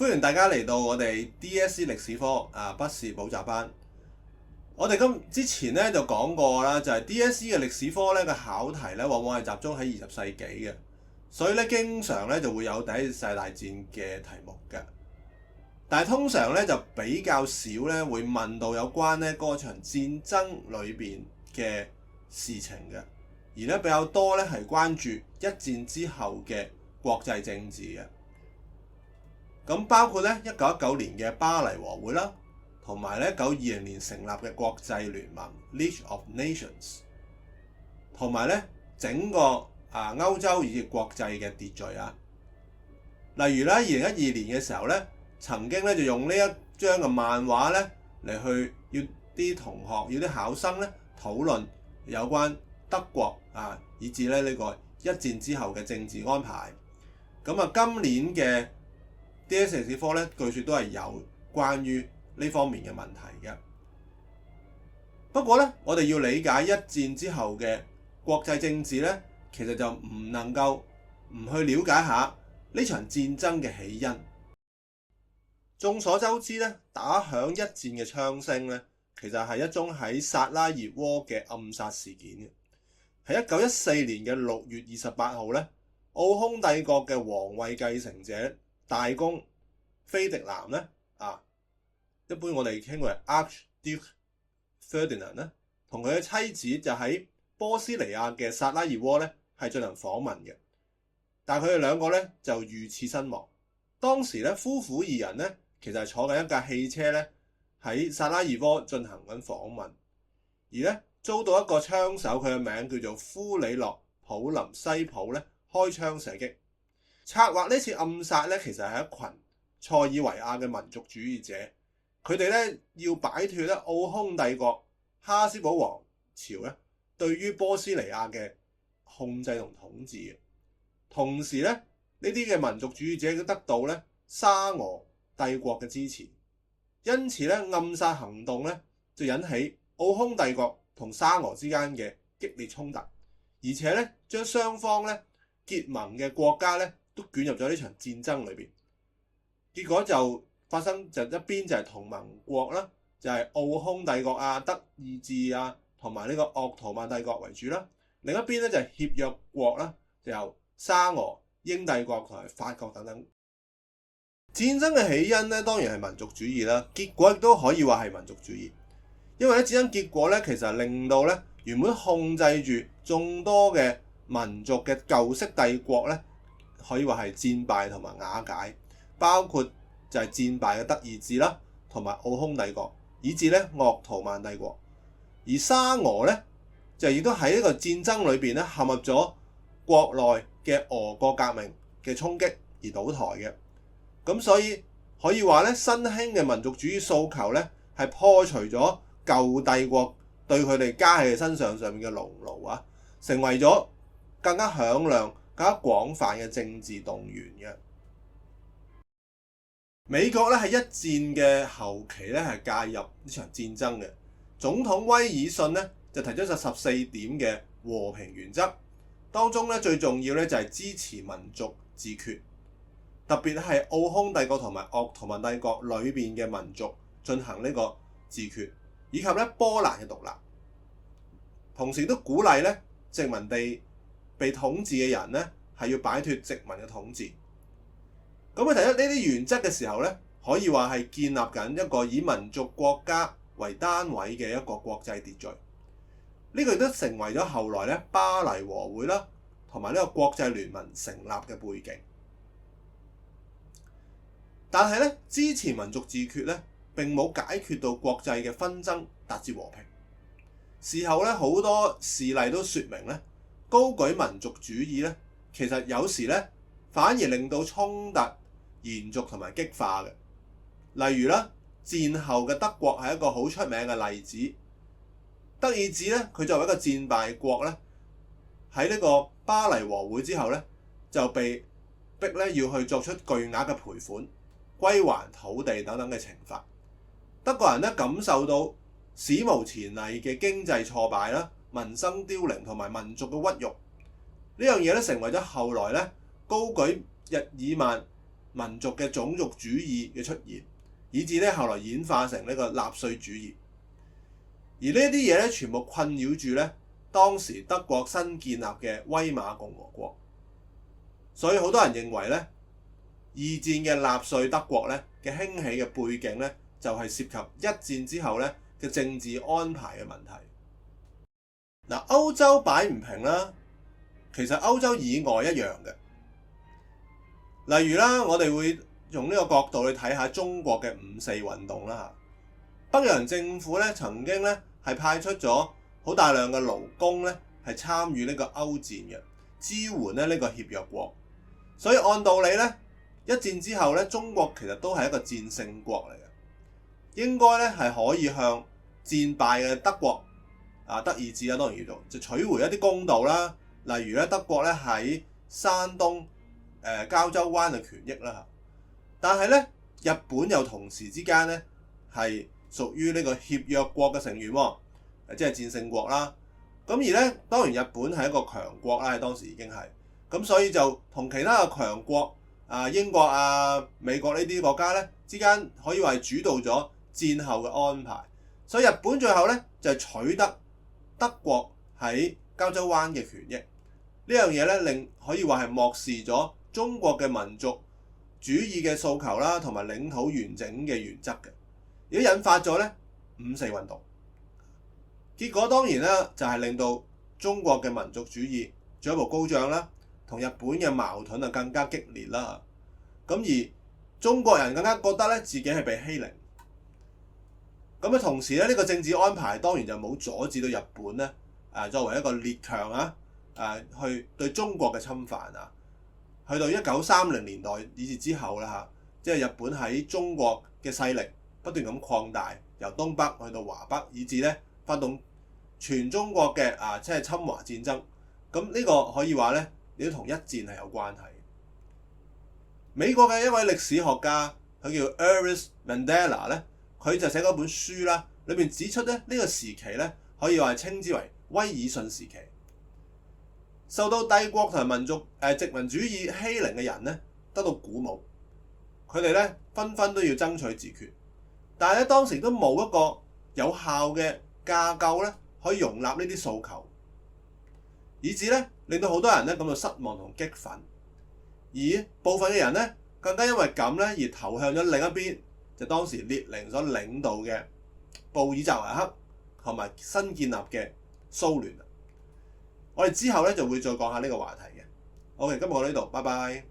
歡迎大家嚟到我哋 DSE 歷史科筆試補習班。我哋之前咧就講過啦，就係 DSE 嘅歷史科咧嘅考題咧，往往係集中喺20世紀嘅，所以咧經常咧就會有第一次世界大戰嘅題目嘅。但係通常咧就比較少咧會問到有關咧嗰場戰爭裏邊嘅事情嘅，而咧比較多咧係關注一戰之後嘅國際政治嘅。咁包括咧1919年嘅巴黎和會啦，同埋咧1920年成立嘅國際聯盟 League of Nations， 同埋咧整個歐洲以及國際嘅秩序啊。例如咧2012年嘅時候咧，曾經咧就用呢一張嘅漫畫咧嚟去要啲同學要啲考生咧討論有關德國以至咧呢個一戰之後嘅政治安排。咁今年嘅DSE 歷史科咧，據說都係有關於呢方面嘅問題嘅。不過咧，我哋要理解一戰之後嘅國際政治咧，其實就唔能夠唔去了解下呢場戰爭嘅起因。眾所周知咧，打響一戰嘅槍聲咧，其實係一宗喺薩拉熱窩嘅暗殺事件嘅。喺1914年嘅6月28號咧，奧匈帝國嘅皇位繼承者大公菲迪南咧一般我哋稱為 Archduke Ferdinand 咧，同佢嘅妻子就喺波斯尼亞嘅薩拉熱窩咧係進行訪問嘅，但係佢哋兩個咧就遇刺身亡。當時咧夫婦二人咧其實係坐緊一架汽車咧喺薩拉熱窩進行緊訪問，而咧遭到一個槍手，佢嘅名叫做夫里諾普林西普咧開槍射擊。策劃呢次暗殺咧，其實係一群塞爾維亞嘅民族主義者，佢哋咧要擺脫咧奧匈帝國哈斯堡王朝咧對於波斯尼亞嘅控制同統治嘅。同時咧呢啲嘅民族主義者都得到咧沙俄帝國嘅支持，因此咧暗殺行動咧就引起奧匈帝國同沙俄之間嘅激烈衝突，而且咧將雙方咧結盟嘅國家咧都捲入咗呢場戰爭裏邊。結果就發生就一邊就係同盟國啦，就係奧匈帝國德意志同埋呢個鄂圖曼帝國為主啦。另一邊咧就係協約國啦，就由沙俄、英帝國同埋法國等等。戰爭嘅起因咧當然係民族主義啦，結果亦都可以話係民族主義，因為咧戰爭結果咧其實令到咧原本控制住眾多嘅民族嘅舊式帝國咧，可以話係戰敗同埋瓦解，包括就係戰敗嘅德意志啦，同埋奧匈帝國，以至咧鄂圖曼帝國。而沙俄咧就亦都喺呢個戰爭裏邊咧陷入咗國內嘅俄國革命嘅衝擊而倒台嘅。咁所以可以話咧新興嘅民族主義訴求咧係破除咗舊帝國對佢哋加喺身上面嘅牢籠成為咗更加響亮、更加廣泛嘅政治動員嘅。美國咧喺一戰嘅後期咧係介入呢場戰爭嘅。總統威爾遜咧就提出咗14點嘅和平原則，當中咧最重要咧就係支持民族自決，特別係奧匈帝國同埋鄂圖曼帝國裏邊嘅民族進行呢個自決，以及咧波蘭嘅獨立。同時都鼓勵咧殖民地被統治嘅人咧係要擺脫殖民嘅統治。咁佢提出呢啲原則嘅時候咧，可以話係建立緊一個以民族國家為單位嘅一個國際秩序。呢個亦都成為咗後來咧巴黎和會啦，同埋呢個國際聯盟成立嘅背景。但係咧支持民族自決咧並冇解決到國際嘅紛爭，達至和平。事後咧好多事例都說明咧，高舉民族主義咧其實有時咧反而令到衝突延續同埋激化嘅。例如啦，戰後嘅德國係一個好出名嘅例子。德意志咧，佢作為一個戰敗國咧，喺呢個巴黎和會之後咧，就被逼咧要去作出巨額嘅賠款、歸還土地等等嘅懲罰。德國人咧感受到史無前例嘅經濟挫敗啦、民生凋零同埋民族嘅屈辱，呢樣嘢咧成為咗後來咧高舉日耳曼民族嘅種族主義嘅出現，以至咧後來演化成呢個納粹主義。而呢啲嘢咧，全部困擾住咧當時德國新建立嘅威瑪共和國。所以好多人認為咧，二戰嘅納粹德國咧嘅興起嘅背景咧，就係涉及一戰之後咧嘅政治安排嘅問題。嗱，歐洲擺唔平啦，其實歐洲以外一樣嘅。例如啦，我哋會用呢個角度去睇下中國嘅五四運動啦。北洋政府咧曾經咧係派出咗好大量嘅勞工咧係參與呢個歐戰嘅，支援咧呢個協約國。所以按道理咧，一戰之後咧，中國其實都係一個戰勝國嚟嘅，應該咧係可以向戰敗嘅德國德意志當然要做，就取回一啲公道啦。例如咧，德國咧喺山東膠州灣嘅權益啦。但係咧，日本又同時之間咧係屬於呢個協約國嘅成員喎，即係戰勝國啦。咁而咧，當然日本係一個強國啦，喺當時已經係咁，所以就同其他嘅強國英國美國呢啲國家咧之間可以話係主導咗戰後嘅安排。所以日本最後咧就係取得德國喺膠州灣嘅權益。呢樣嘢咧令可以話係漠視咗中國嘅民族主義嘅訴求啦，同埋領土完整嘅原則嘅，而引發咗咧五四運動。結果當然啦，就係令到中國嘅民族主義進一步高漲啦，同日本嘅矛盾更加激烈啦。咁而中國人更加覺得咧自己係被欺凌。咁同時咧，呢個政治安排當然就冇阻止到日本咧作為一個列強去對中國嘅侵犯去到1930年代以至之後啦即係日本喺中國嘅勢力不斷咁擴大，由東北去到華北，以至咧發動全中國嘅即係侵華戰爭。咁呢個可以話咧，亦都同一戰係有關係。美國嘅一位歷史學家，佢叫 Erving Mandela 咧，佢就寫嗰本書啦，裏面指出咧呢個時期咧可以話係稱之為威爾遜時期。受到帝國同埋民族殖民主義欺凌嘅人咧得到鼓舞，佢哋咧紛紛都要爭取自決，但係咧當時都冇一個有效嘅架構咧可以容納呢啲訴求，以致咧令到好多人咧感到失望同激憤，而部分嘅人咧更加因為咁咧而投向咗另一邊，就當時列寧所領導嘅布爾什維克同埋新建立嘅蘇聯。我哋之後咧就會再講下呢個話題嘅。OK，今日講到呢度，拜拜。